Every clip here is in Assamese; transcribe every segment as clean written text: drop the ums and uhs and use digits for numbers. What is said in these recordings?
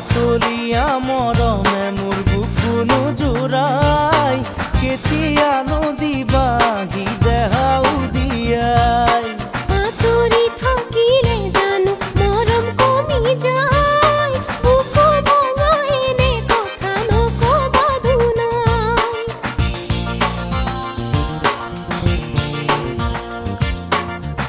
পাতলীয়া মৰমে মোৰ বুকুনো জোৰাই কেতিয়ানো দিবাহি দেহাও দিয়াই আঁতৰি থাকিলে জানো মৰম কমি যায় বুকু ভঙা এনে কথা নকবা ধুনাই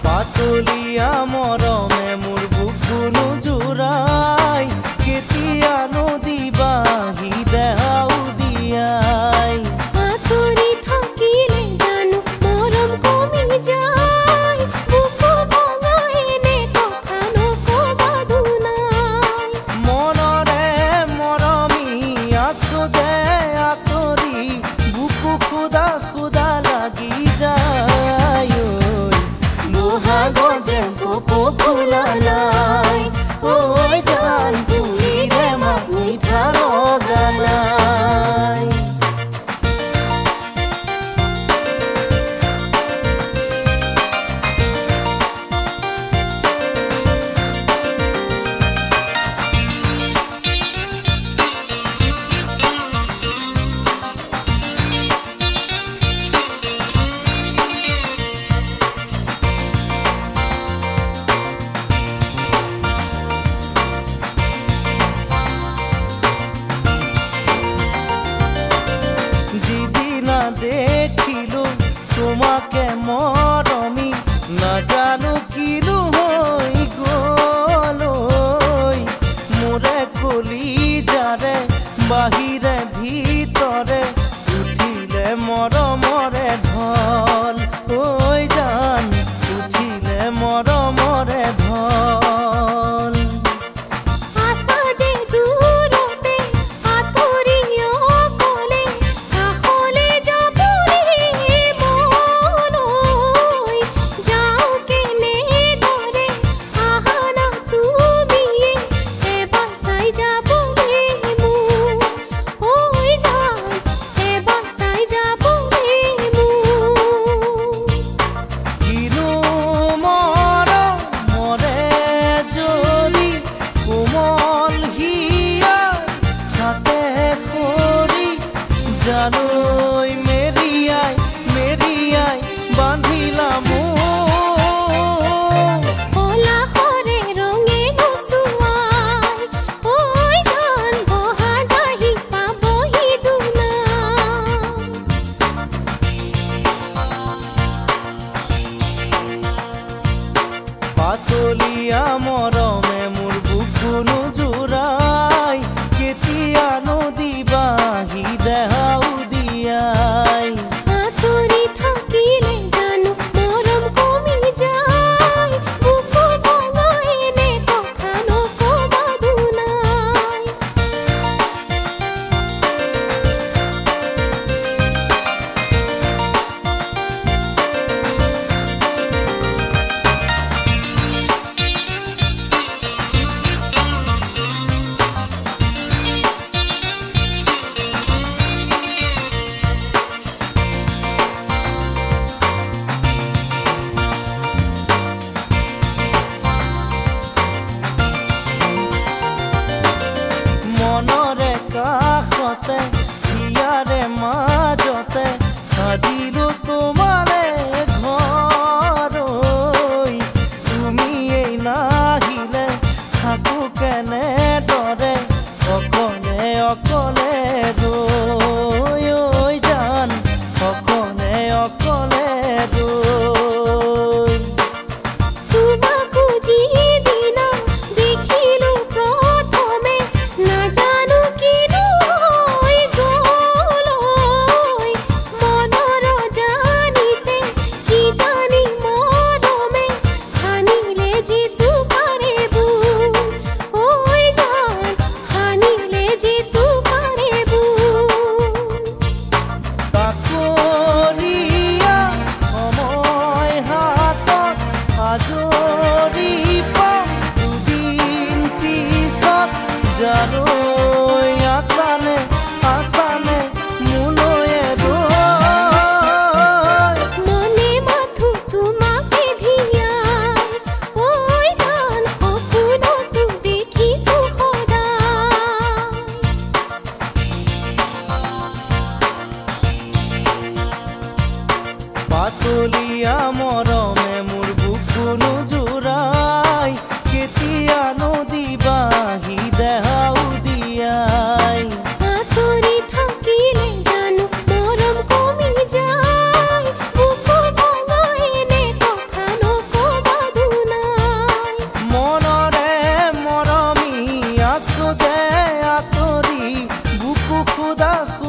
পাতলীয়া মৰমে মোৰ বুকুনো জোৰাই কেতিয়ানো দিবাহি দেহাও দিয়াই আঁতৰি থাকিলে জানো মৰম কমি যায় বুকু ভঙা এনে কথা নকবা ধুনাই মনৰে মৰমি আছো যে আঁতৰি বুকু খুদা খুদা লাগি যায় বহাগত যে কপৌ ফুলা নাই ঐ জান তুলিৰে মাত মিঠা লগা নাই যিদিনা দেখিলো তোমাকে মৰমি নাজানো কিনো হৈ গ'ল মোৰে কলিজাৰে বাহিৰে ভিতৰে উঠিলে মৰমৰে ঢল ঐ জান উঠিলে মৰমৰে ঢল আশা যে দূৰতে আঁতৰি অকলে কাষলে যাবলৈ মন যাওঁ কেনেদৰে আহা না তুমিয়ে এবাৰ চাই যাবলৈ মোৰ ঐ জান এবাৰ চাই যাবলৈ মোৰ কিনো মৰমৰে জৰি কোমল হিয়াৰ হাতে খৰি জালৈ মেৰিয়াই মেৰিয়াই বান্ধিলা মোক পলাশৰে ৰঙে নোচোৱাই ঐ জান বহা দাহি পাবহি দুনা পাতলীয়া মৰমে মোৰ বুকুনো জোৰাই কেতিয়ানো দিবাহি দেহাও দিয়াই আঁতৰি থাকিলে জানো মৰম কমি যায় বুকু ভঙা এনে কথা নকবা ধুনাই মনৰে কাষতে হিয়াৰে মাজতে সাজিলো তোমাৰে ঘৰ তুমি এই নাহিলে থাকো কেনেদৰে অকলে অকলে ৰৈ ঐ জান অকলে অকলে ৰৈ তোমাকো যিদিনা দেখিলো প্ৰথমে নাজানো কিনো হৈ গ'ল মনৰ জানিতে কি জানি মৰমে সানিলে যিটো পাৰে বুল ঐ জান সানিলে যিটো পাৰে বুল তাকৰীয়া সময় হাতত আজৰি পাম দুদিন পিছত জালৈ আছানে আছানে মোলৈ ৰৈ মনে মাথো তোমাকে ধিয়াই ঐ জান সপোনতো দেখিছো সদায় দুখ দাখ